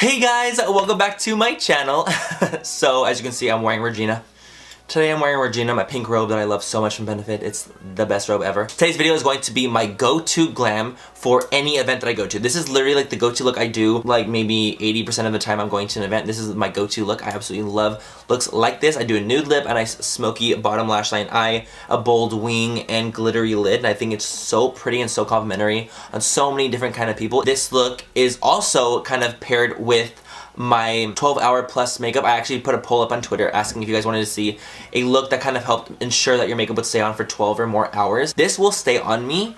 Hey guys, welcome back to my channel. So as you can see, I'm wearing Regina. Today I'm wearing Regina, my pink robe that I love so much from Benefit. It's the best robe ever. Today's video is going to be my go-to glam for any event that I go to. This is literally like the go-to look I do, like maybe 80% of the time I'm going to an event. This is my go-to look. I absolutely love looks like this. I do a nude lip, a nice smoky bottom lash line eye, a bold wing, and glittery lid. And I think it's so pretty and so complimentary on so many different kind of people. This look is also kind of paired with my 12-hour plus makeup. I actually put a poll up on Twitter asking if you guys wanted to see a look that kind of helped ensure that your makeup would stay on for 12 or more hours. This will stay on me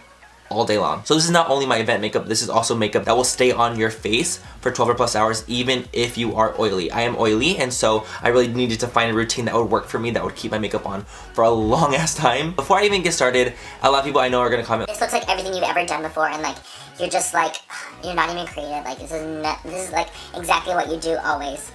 all day long. So this is not only my event makeup, this is also makeup that will stay on your face for 12 or plus hours even if you are oily. I am oily, and so I really needed to find a routine that would work for me, that would keep my makeup on for a long ass time. Before I even get started, a lot of people I know are gonna comment, "This looks like everything you've ever done before," and like you're just like, you're not even creative. Like this is like exactly what you do always.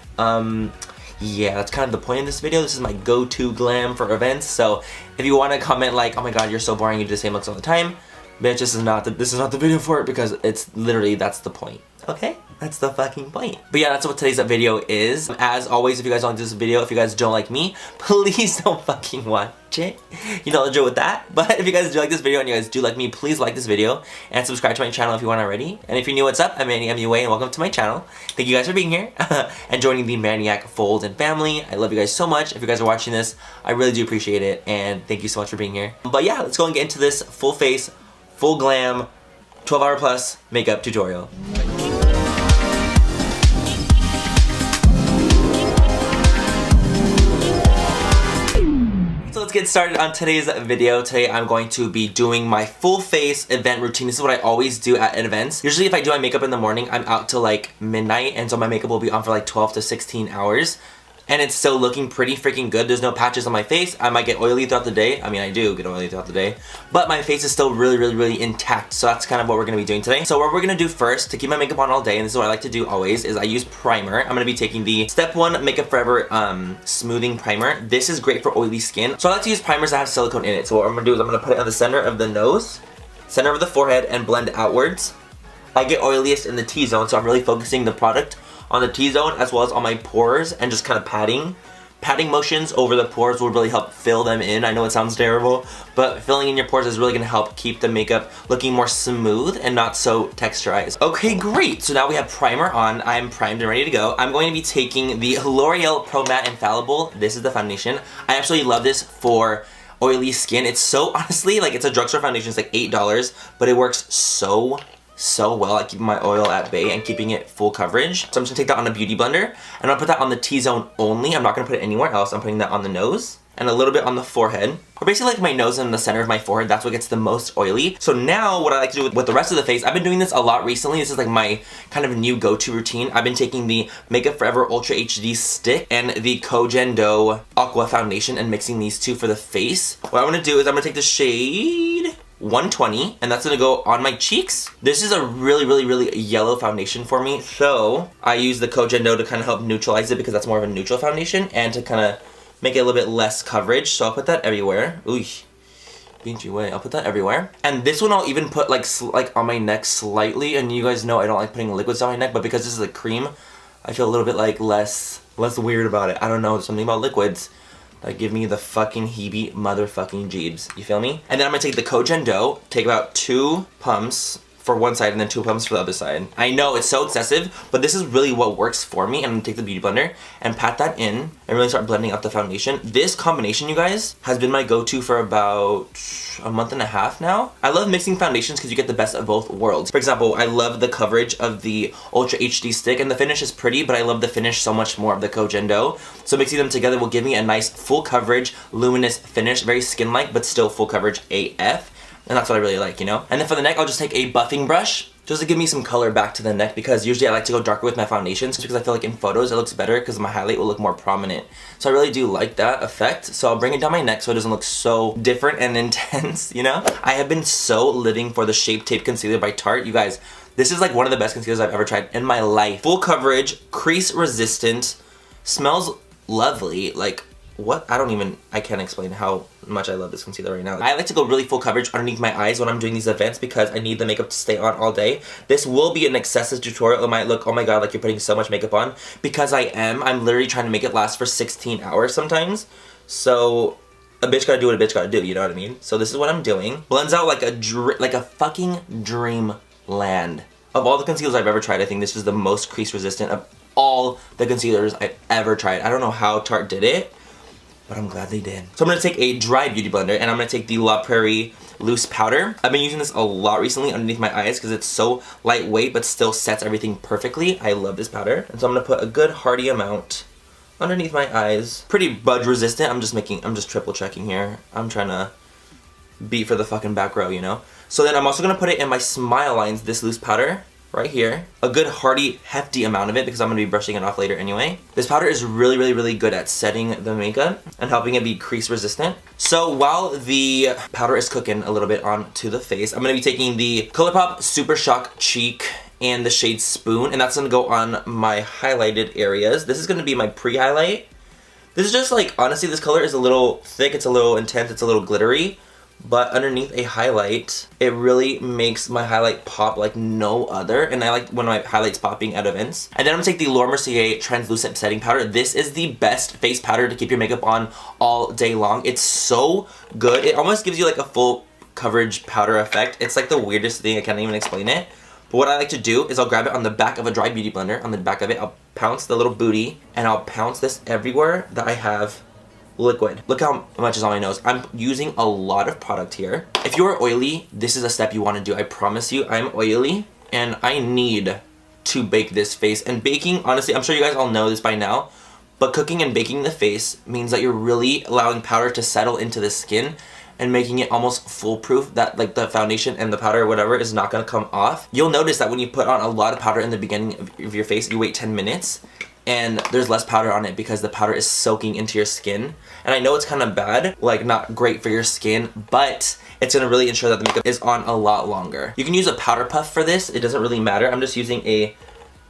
Yeah, that's kind of the point of this video. This is my go-to glam for events. So if you want to comment like, "Oh my god, you're so boring, you do the same looks all the time," bitch, this is not the video for it, because it's literally, that's the point. Okay? That's the fucking point. But yeah, that's what today's video is. As always, if you guys don't like this video, if you guys don't like me, please don't fucking watch it. You know the drill with that. But if you guys do like this video and you guys do like me, please like this video and subscribe to my channel if you want already. And if you're new, what's up? I'm MannyMua and welcome to my channel. Thank you guys for being here and joining the Maniac Fold and family. I love you guys so much. If you guys are watching this, I really do appreciate it, and thank you so much for being here. But yeah, let's go and get into this full face, full glam, 12-hour plus makeup tutorial. So let's get started on today's video. Today I'm going to be doing my full face event routine. This is what I always do at events. Usually if I do my makeup in the morning, I'm out till like midnight, and so my makeup will be on for like 12 to 16 hours. And it's still looking pretty freaking good. There's no patches on my face. I might get oily throughout the day. I mean, I do get oily throughout the day. But my face is still really intact. So that's kind of what we're going to be doing today. So what we're going to do first to keep my makeup on all day, and this is what I like to do always, is I use primer. I'm going to be taking the Step 1 Makeup Forever Smoothing Primer. This is great for oily skin. So I like to use primers that have silicone in it. So what I'm going to do is I'm going to put it on the center of the nose, center of the forehead, and blend outwards. I get oiliest in the T-zone, so I'm really focusing the product on the T-zone as well as on my pores, and just kind of patting motions over the pores will really help fill them in. I know it sounds terrible, but filling in your pores is really going to help keep the makeup looking more smooth and not so texturized. Okay, great. So now we have primer on. I'm primed and ready to go. I'm going to be taking the L'Oreal Pro Matte Infallible. This is the foundation. I absolutely love this for oily skin. It's so, honestly, like, it's a drugstore foundation. It's like $8, but it works so well at keeping my oil at bay and keeping it full coverage. So I'm just gonna take that on a beauty blender, and I'm gonna put that on the T-zone only. I'm not gonna put it anywhere else. I'm putting that on the nose and a little bit on the forehead, or basically like my nose and the center of my forehead. That's what gets the most oily. So now what I like to do with the rest of the face, I've been doing this a lot recently. This is like my kind of new go-to routine. I've been taking the Makeup Forever Ultra HD stick and the Kojen Do Aqua foundation and mixing these two for the face. What I'm gonna do is I'm gonna take the shade 120, and that's gonna go on my cheeks. This is a really yellow foundation for me, so I use the Kojen Do to kind of help neutralize it, because that's more of a neutral foundation, and to kind of make it a little bit less coverage. So I'll put that everywhere. Ooh, I'll put that everywhere. And this one I'll even put like on my neck slightly. And you guys know I don't like putting liquids on my neck, but because this is a cream, I feel a little bit like less weird about it. I don't know, something about liquids that give me the fucking heebie motherfucking jeebs. You feel me? And then I'm gonna take the Kojen Do, take about 2 pumps for one side and then 2 pumps for the other side. I know it's so excessive, but this is really what works for me. I'm gonna take the beauty blender and pat that in and really start blending out the foundation. This combination, you guys, has been my go-to for about a month and a half now. I love mixing foundations because you get the best of both worlds. For example, I love the coverage of the Ultra HD stick, and the finish is pretty, but I love the finish so much more of the Kojen Do. So mixing them together will give me a nice full coverage, luminous finish, very skin-like, but still full coverage AF. And that's what I really like, you know? And then for the neck, I'll just take a buffing brush just to give me some color back to the neck, because usually I like to go darker with my foundations because I feel like in photos it looks better because my highlight will look more prominent. So I really do like that effect. So I'll bring it down my neck so it doesn't look so different and intense, you know? I have been so living for the Shape Tape Concealer by Tarte. You guys, this is like one of the best concealers I've ever tried in my life. Full coverage, crease resistant, smells lovely, like what? I can't explain how much I love this concealer right now. I like to go really full coverage underneath my eyes when I'm doing these events because I need the makeup to stay on all day. This will be an excessive tutorial. It might look, oh my god, like you're putting so much makeup on. Because I am. I'm literally trying to make it last for 16 hours sometimes. So, a bitch gotta do what a bitch gotta do, you know what I mean? So this is what I'm doing. Blends out like a fucking dreamland. Of all the concealers I've ever tried, I think this is the most crease resistant of all the concealers I've ever tried. I don't know how Tarte did it, but I'm glad they did. So I'm going to take a dry beauty blender and I'm going to take the La Prairie loose powder. I've been using this a lot recently underneath my eyes because it's so lightweight but still sets everything perfectly. I love this powder. And so I'm going to put a good hearty amount underneath my eyes. Pretty budge resistant. I'm just triple checking here. I'm trying to beat for the fucking back row, you know? So then I'm also going to put it in my smile lines, this loose powder. Right here. A good hearty, hefty amount of it because I'm going to be brushing it off later anyway. This powder is really, really, really good at setting the makeup and helping it be crease resistant. So while the powder is cooking a little bit onto the face, I'm going to be taking the ColourPop Super Shock Cheek and the shade Spoon, and that's going to go on my highlighted areas. This is going to be my pre-highlight. This is just like, honestly, this color is a little thick, it's a little intense, it's a little glittery. But underneath a highlight, it really makes my highlight pop like no other. And I like when my highlight's popping at events. And then I'm going to take the Laura Mercier Translucent Setting Powder. This is the best face powder to keep your makeup on all day long. It's so good. It almost gives you like a full coverage powder effect. It's like the weirdest thing. I can't even explain it. But what I like to do is I'll grab it on the back of a dry beauty blender. On the back of it, I'll pounce the little booty. And I'll pounce this everywhere that I have liquid. Look how much is on my nose. I'm using a lot of product here. If you're oily, this is a step you want to do. I promise you, I'm oily and I need to bake this face. And baking, honestly, I'm sure you guys all know this by now, but cooking and baking the face means that you're really allowing powder to settle into the skin and making it almost foolproof that like the foundation and the powder or whatever is not going to come off. You'll notice that when you put on a lot of powder in the beginning of your face, you wait 10 minutes and there's less powder on it because the powder is soaking into your skin. And I know it's kind of bad, like not great for your skin, but it's going to really ensure that the makeup is on a lot longer. You can use a powder puff for this. It doesn't really matter. I'm just using a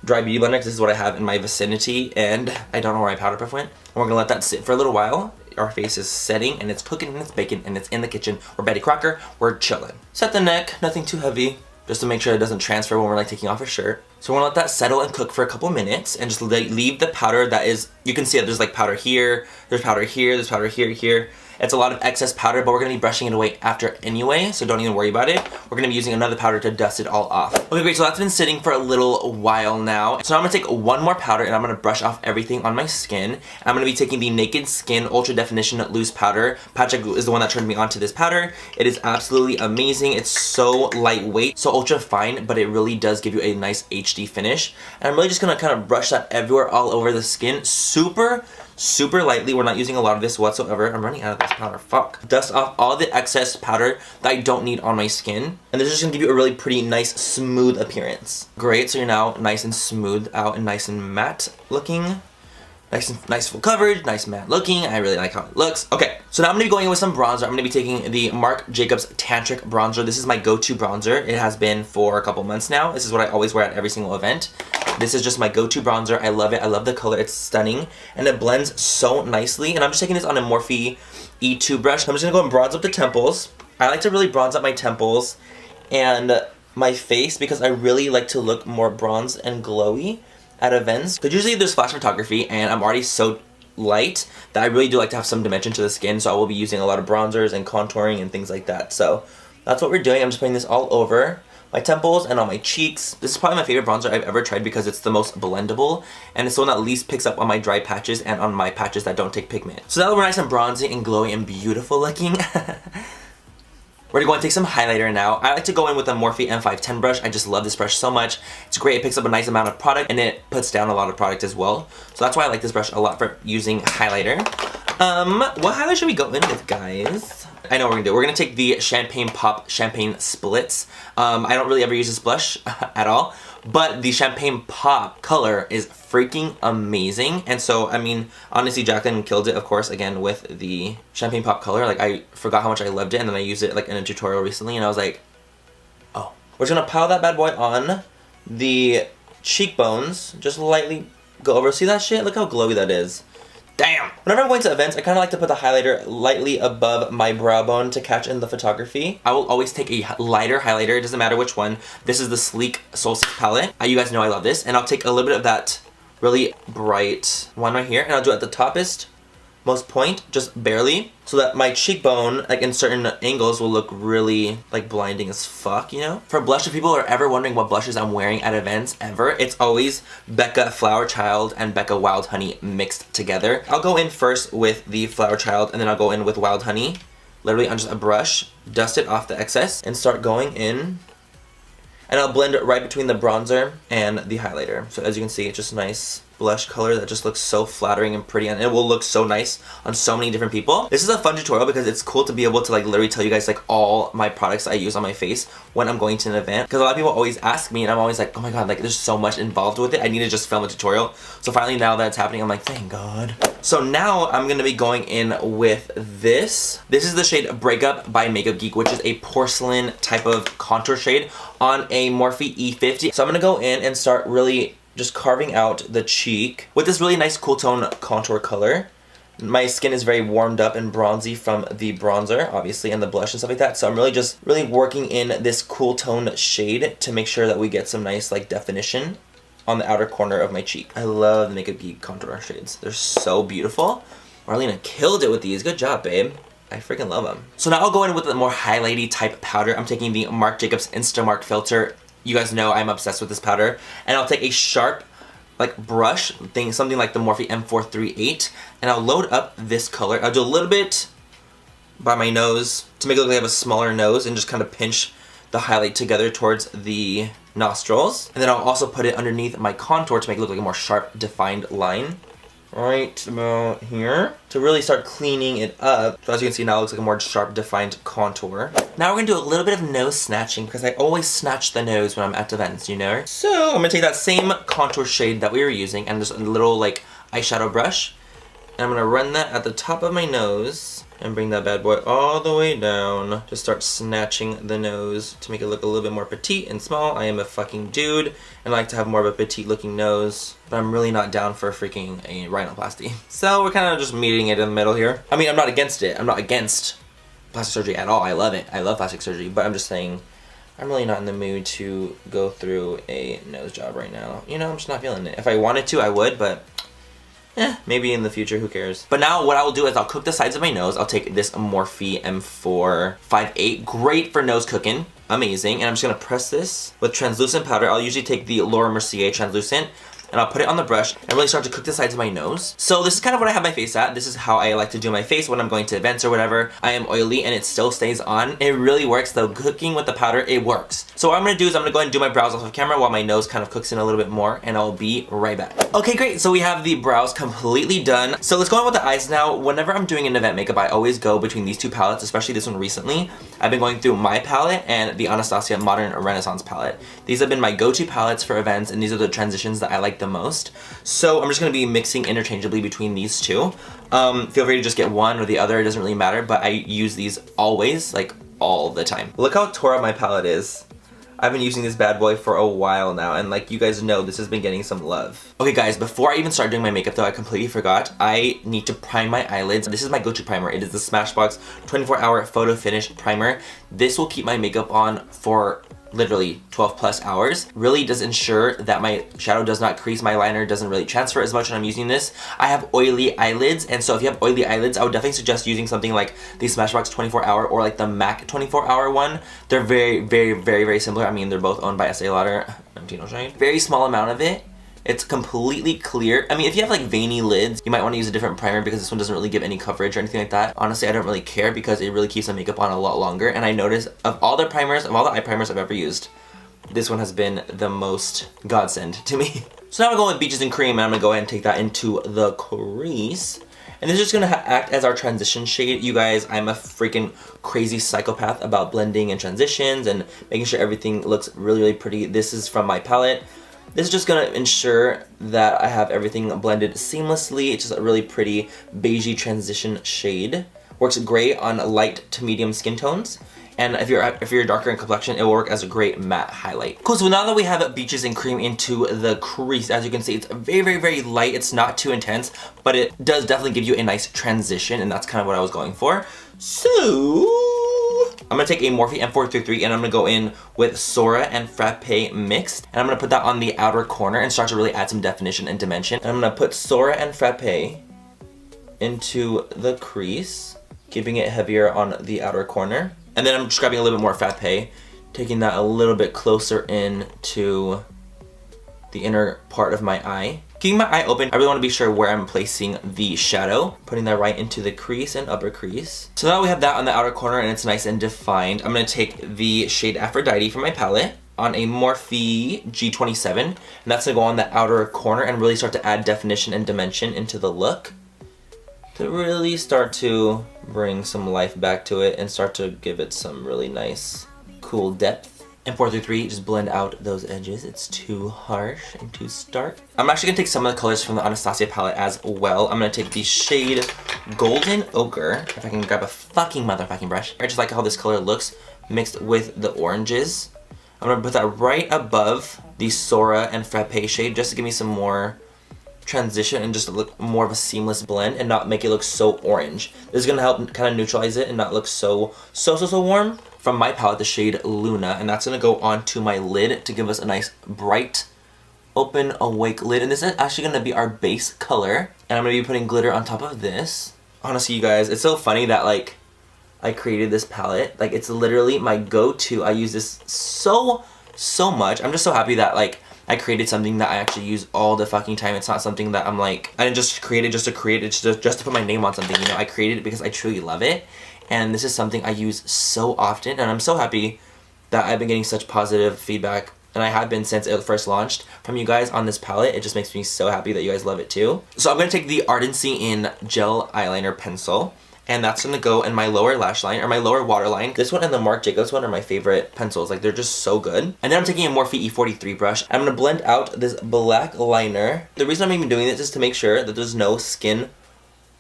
dry beauty blender because this is what I have in my vicinity and I don't know where my powder puff went. And we're going to let that sit for a little while. Our face is setting and it's cooking and it's baking and it's in the kitchen. We're Betty Crocker. We're chilling. Set the neck, nothing too heavy, just to make sure it doesn't transfer when we're like taking off our shirt. So we're gonna let that settle and cook for a couple minutes and just leave the powder that is, you can see that there's like powder here, there's powder here, there's powder here, here. It's a lot of excess powder, but we're gonna be brushing it away after anyway, so don't even worry about it. We're gonna be using another powder to dust it all off. Okay, great, so that's been sitting for a little while now. So now I'm gonna take one more powder and I'm gonna brush off everything on my skin. I'm gonna be taking the Naked Skin Ultra Definition Loose Powder. Patrick is the one that turned me onto this powder. It is absolutely amazing. It's so lightweight, so ultra fine, but it really does give you a nice HD finish. And I'm really just gonna kind of brush that everywhere all over the skin. Super lightly. We're not using a lot of this whatsoever. I'm running out of this powder. Fuck. Dust off all the excess powder that I don't need on my skin. And this is just gonna give you a really pretty, nice, smooth appearance. Great, so you're now nice and smooth out and nice and matte looking. Nice full coverage, nice matte looking. I really like how it looks. Okay, so now I'm gonna be going in with some bronzer. I'm gonna be taking the Marc Jacobs Tantric Bronzer. This is my go-to bronzer. It has been for a couple months now. This is what I always wear at every single event. This is just my go-to bronzer. I love it. I love the color. It's stunning. And it blends so nicely. And I'm just taking this on a Morphe E2 brush. I'm just gonna go and bronze up the temples. I like to really bronze up my temples and my face because I really like to look more bronzed and glowy at events. Because usually there's flash photography and I'm already so light that I really do like to have some dimension to the skin, so I will be using a lot of bronzers and contouring and things like that. So that's what we're doing. I'm just putting this all over my temples and on my cheeks. This is probably my favorite bronzer I've ever tried because it's the most blendable and it's the one that least picks up on my dry patches and on my patches that don't take pigment. So now that we're nice and bronzy and glowy and beautiful looking, we're gonna go and take some highlighter now. I like to go in with a Morphe M510 brush. I just love this brush so much. It's great, it picks up a nice amount of product and it puts down a lot of product as well. So that's why I like this brush a lot for using highlighter. What highlighter should we go in with, guys? I know what we're gonna do. We're gonna take the Champagne Pop Champagne Splits. I don't really ever use this blush at all, but the Champagne Pop color is freaking amazing. And so, I mean, honestly, Jacqueline killed it, of course, again, with the Champagne Pop color. Like, I forgot how much I loved it, and then I used it, like, in a tutorial recently, and I was like, oh. We're just gonna pile that bad boy on the cheekbones. Just lightly go over. See that shit? Look how glowy that is. Damn! Whenever I'm going to events, I kind of like to put the highlighter lightly above my brow bone to catch in the photography. I will always take a lighter highlighter, it doesn't matter which one. This is the Sleek Solstice palette. You guys know I love this. And I'll take a little bit of that really bright one right here, and I'll do it at the toppest, most point, just barely, so that my cheekbone, like in certain angles, will look really like blinding as fuck, you know? For blush, if people are ever wondering what blushes I'm wearing at events ever, it's always Becca Flower Child and Becca Wild Honey mixed together. I'll go in first with the Flower Child, and then I'll go in with Wild Honey, literally on just a brush, dust it off the excess, and start going in. And I'll blend it right between the bronzer and the highlighter. So as you can see, it's just a nice blush color that just looks so flattering and pretty, and it will look so nice on so many different people. This is a fun tutorial because it's cool to be able to like literally tell you guys like all my products I use on my face when I'm going to an event. Because a lot of people always ask me, and I'm always like, oh my god, like there's so much involved with it. I need to just film a tutorial. So finally, now that it's happening, I'm like, thank God. So now I'm gonna be going in with this. This is the shade Breakup by Makeup Geek, which is a porcelain type of contour shade on a Morphe E50. So I'm gonna go in and start really just carving out the cheek with this really nice cool tone contour color. My skin is very warmed up and bronzy from the bronzer, obviously, and the blush and stuff like that. So I'm really working in this cool tone shade to make sure that we get some nice like definition on the outer corner of my cheek. I love the Makeup Geek contour shades. They're so beautiful. Marlena killed it with these. Good job, babe. I freaking love them. So now I'll go in with a more highlighty type powder. I'm taking the Marc Jacobs Instamark filter. You guys know I'm obsessed with this powder. And I'll take a sharp like brush thing, something like the Morphe M438, and I'll load up this color. I'll do a little bit by my nose to make it look like I have a smaller nose, and just kind of pinch the highlight together towards the nostrils. And then I'll also put it underneath my contour to make it look like a more sharp defined line. Right about here to really start cleaning it up. So as you can see now, it looks like a more sharp defined contour. Now we're gonna do a little bit of nose snatching because I always snatch the nose when I'm at events, you know? So I'm gonna take that same contour shade that we were using and just a little like eyeshadow brush, and I'm gonna run that at the top of my nose and bring that bad boy all the way down. Just start snatching the nose to make it look a little bit more petite and small. I am a fucking dude and I like to have more of a petite looking nose, but I'm really not down for freaking a rhinoplasty. So we're kind of just meeting it in the middle here. I mean, I'm not against it. I'm not against plastic surgery at all. I love it. I love plastic surgery, but I'm just saying I'm really not in the mood to go through a nose job right now. You know, I'm just not feeling it. If I wanted to, I would, but maybe in the future, who cares? But now what I will do is I'll cook the sides of my nose. I'll take this Morphe M458, great for nose cooking, amazing. And I'm just gonna press this with translucent powder. I'll usually take the Laura Mercier translucent, and I'll put it on the brush and really start to cook the sides of my nose. So this is kind of what I have my face at. This is how I like to do my face when I'm going to events or whatever. I am oily and it still stays on. It really works though. Cooking with the powder, it works. So what I'm gonna do is I'm gonna go ahead and do my brows off of camera while my nose kind of cooks in a little bit more, and I'll be right back. Okay, great. So we have the brows completely done. So let's go on with the eyes now. Whenever I'm doing an event makeup, I always go between these two palettes, especially this one recently. I've been going through my palette and the Anastasia Modern Renaissance palette. These have been my go-to palettes for events, and these are the transitions that I like the most. So I'm just gonna be mixing interchangeably between these two. Feel free to just get one or the other, it doesn't really matter, but I use these always, like all the time. Look how tore up my palette is. I've been using this bad boy for a while now, and like you guys know, this has been getting some love. Okay guys, before I even start doing my makeup though, I completely forgot. I need to prime my eyelids. This is my go-to primer. It is the Smashbox 24-hour Photo Finish Primer. This will keep my makeup on for literally 12 plus hours. Really does ensure that my shadow does not crease, my liner doesn't really transfer as much when I'm using this. I have oily eyelids, and so if you have oily eyelids, I would definitely suggest using something like the Smashbox 24-hour or like the MAC 24-hour one. They're very similar. I mean, they're both owned by Estee Lauder. Very small amount of it. It's completely clear. I mean, if you have like veiny lids, you might want to use a different primer because this one doesn't really give any coverage or anything like that. Honestly, I don't really care because it really keeps the makeup on a lot longer. And I noticed of all the primers, of all the eye primers I've ever used, this one has been the most godsend to me. So now we're going with Beaches and Cream, and I'm gonna go ahead and take that into the crease. And this is just gonna act as our transition shade. You guys, I'm a freaking crazy psychopath about blending and transitions and making sure everything looks really pretty. This is from my palette. This is just gonna ensure that I have everything blended seamlessly. It's just a really pretty beigey transition shade. Works great on light to medium skin tones. and if you're darker in complexion, it will work as a great matte highlight. Cool, so now that we have Beaches and Cream into the crease, as you can see, it's very, very, very light. It's not too intense, but it does definitely give you a nice transition, and that's kind of what I was going for. So I'm gonna take a Morphe M433 and I'm gonna go in with Sora and Frappe mixed, and I'm gonna put that on the outer corner and start to really add some definition and dimension. And I'm gonna put Sora and Frappe into the crease, keeping it heavier on the outer corner. And then I'm just grabbing a little bit more Frappe, taking that a little bit closer in to the inner part of my eye. Keeping my eye open, I really want to be sure where I'm placing the shadow. Putting that right into the crease and upper crease. So now we have that on the outer corner and it's nice and defined. I'm going to take the shade Aphrodite from my palette on a Morphe G27. And that's going to go on the outer corner and really start to add definition and dimension into the look. To really start to bring some life back to it and start to give it some really nice, cool depth. And 433, just blend out those edges. It's too harsh and too stark. I'm actually gonna take some of the colors from the Anastasia palette as well. I'm gonna take the shade Golden Ochre, if I can grab a fucking motherfucking brush. I just like how this color looks mixed with the oranges. I'm gonna put that right above the Sora and Frappe shade just to give me some more transition and just look more of a seamless blend and not make it look so orange. This is gonna help kind of neutralize it and not look so warm. From my palette, the shade Luna, and that's gonna go onto my lid to give us a nice bright, open, awake lid. And this is actually gonna be our base color. And I'm gonna be putting glitter on top of this. Honestly, you guys, it's so funny that like I created this palette. Like it's literally my go-to. I use this so much. I'm just so happy that like I created something that I actually use all the fucking time. It's not something that I'm like, I didn't just create it just to create it, just to put my name on something, you know. I created it because I truly love it. And this is something I use so often, and I'm so happy that I've been getting such positive feedback, and I have been since it first launched, from you guys on this palette. It just makes me so happy that you guys love it too. So I'm going to take the Ardency in Gel Eyeliner Pencil, and that's going to go in my lower lash line, or my lower waterline. This one and the Marc Jacobs one are my favorite pencils. Like, they're just so good. And then I'm taking a Morphe E43 brush. I'm going to blend out this black liner. The reason I'm even doing this is to make sure that there's no skin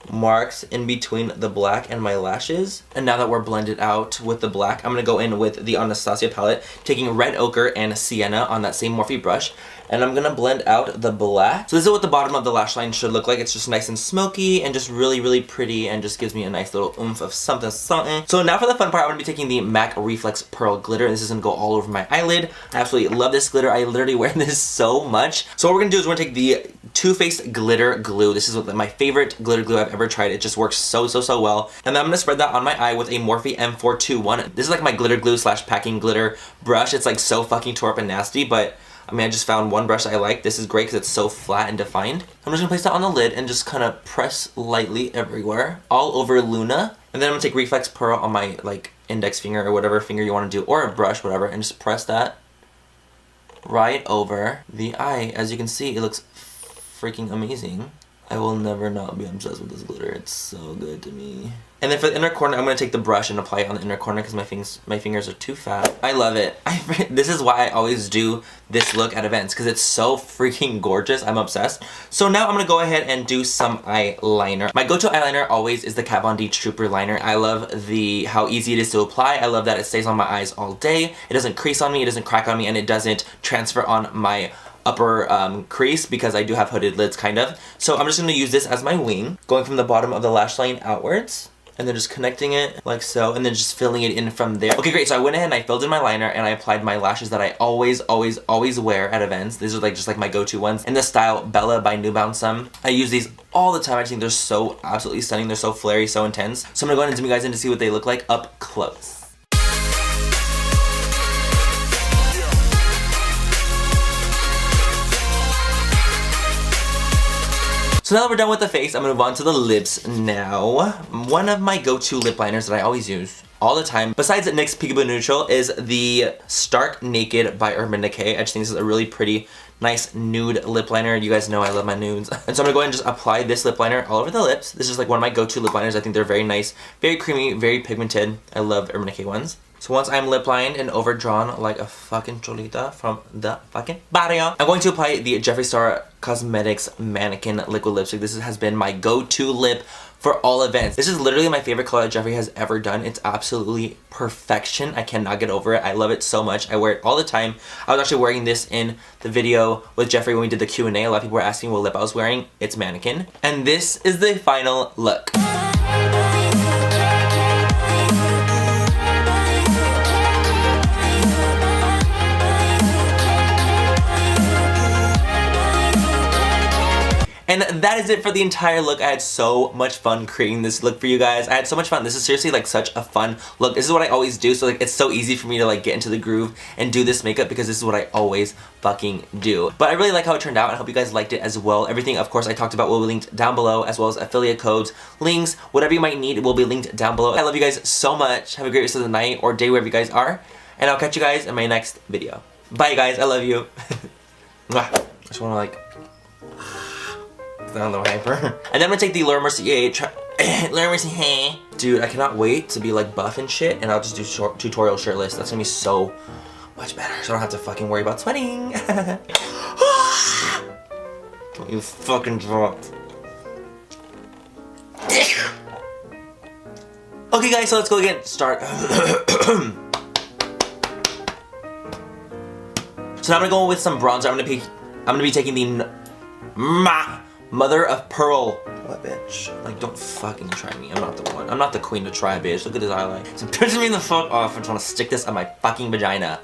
marks in between the black and my lashes. And now that we're blended out with the black, I'm gonna go in with the Anastasia palette, taking Red Ochre and Sienna on that same Morphe brush, and I'm gonna blend out the black. So this is what the bottom of the lash line should look like. It's just nice and smoky and just really pretty and just gives me a nice little oomph of something. So now for the fun part, I'm gonna be taking the MAC Reflex Pearl Glitter, and this is gonna go all over my eyelid. I absolutely love this glitter. I literally wear this so much. So what we're gonna do is we're gonna take the Too Faced Glitter Glue. This is my favorite glitter glue I've ever tried. It just works so well. And then I'm gonna spread that on my eye with a Morphe M421. This is like my glitter glue / packing glitter brush. It's like so fucking tore up and nasty, but I mean, I just found one brush I like. This is great because it's so flat and defined. I'm just gonna place that on the lid and just kind of press lightly everywhere, all over Luna. And then I'm gonna take Reflex Pearl on my like index finger or whatever finger you want to do, or a brush, whatever, and just press that right over the eye. As you can see, it looks freaking amazing. I will never not be obsessed with this glitter. It's so good to me. And then for the inner corner, I'm going to take the brush and apply it on the inner corner because my fingers are too fat. I love it. This is why I always do this look at events, because it's so freaking gorgeous. I'm obsessed. So now I'm going to go ahead and do some eyeliner. My go-to eyeliner always is the Kat Von D Trooper liner. I love how easy it is to apply. I love that it stays on my eyes all day. It doesn't crease on me, it doesn't crack on me, and it doesn't transfer on my upper crease because I do have hooded lids, kind of. So I'm just going to use this as my wing, going from the bottom of the lash line outwards, and then just connecting it like so, and then just filling it in from there. Okay, great. So I went ahead and I filled in my liner and I applied my lashes that I always wear at events. These are like just like my go-to ones in the style Bella by New Bound Some. I use these all the time. I just think they're so absolutely stunning. They're so flary, so intense. So I'm gonna go ahead and zoom you guys in to see what they look like up close. So now that we're done with the face, I'm going to move on to the lips now. One of my go-to lip liners that I always use all the time, besides NYX Peekaboo Neutral, is the Stark Naked by Urban Decay. I just think this is a really pretty, nice nude lip liner. You guys know I love my nudes. And so I'm going to go ahead and just apply this lip liner all over the lips. This is like one of my go-to lip liners. I think they're very nice, very creamy, very pigmented. I love Urban Decay ones. So once I'm lip lined and overdrawn like a fucking cholita from the fucking barrio, I'm going to apply the Jeffree Star Cosmetics Mannequin Liquid Lipstick. This has been my go-to lip for all events. This is literally my favorite color that Jeffree has ever done. It's absolutely perfection. I cannot get over it. I love it so much. I wear it all the time. I was actually wearing this in the video with Jeffree when we did the Q&A. A lot of people were asking what lip I was wearing. It's Mannequin. And this is the final look. And that is it for the entire look. I had so much fun creating this look for you guys. I had so much fun. This is seriously like such a fun look. This is what I always do. So like it's so easy for me to like get into the groove and do this makeup because this is what I always fucking do. But I really like how it turned out. I hope you guys liked it as well. Everything of course I talked about will be linked down below, as well as affiliate codes, links, whatever you might need will be linked down below. I love you guys so much. Have a great rest of the night or day wherever you guys are. And I'll catch you guys in my next video. Bye guys. I love you. I just want to like... a little hyper. And then I'm gonna take the Laura Mercier dude, I cannot wait to be like buff and shit, and I'll just do tutorial shirtless. That's gonna be so much better, so I don't have to fucking worry about sweating. You fucking dropped. Okay guys, so let's go again. Start. So now I'm gonna go with some bronzer. I'm gonna be taking the Mother of Pearl. What, bitch? Like, don't fucking try me. I'm not the one. I'm not the queen to try, bitch. Look at this eyeliner. It's pissing me the fuck off. I just want to stick this on my fucking vagina.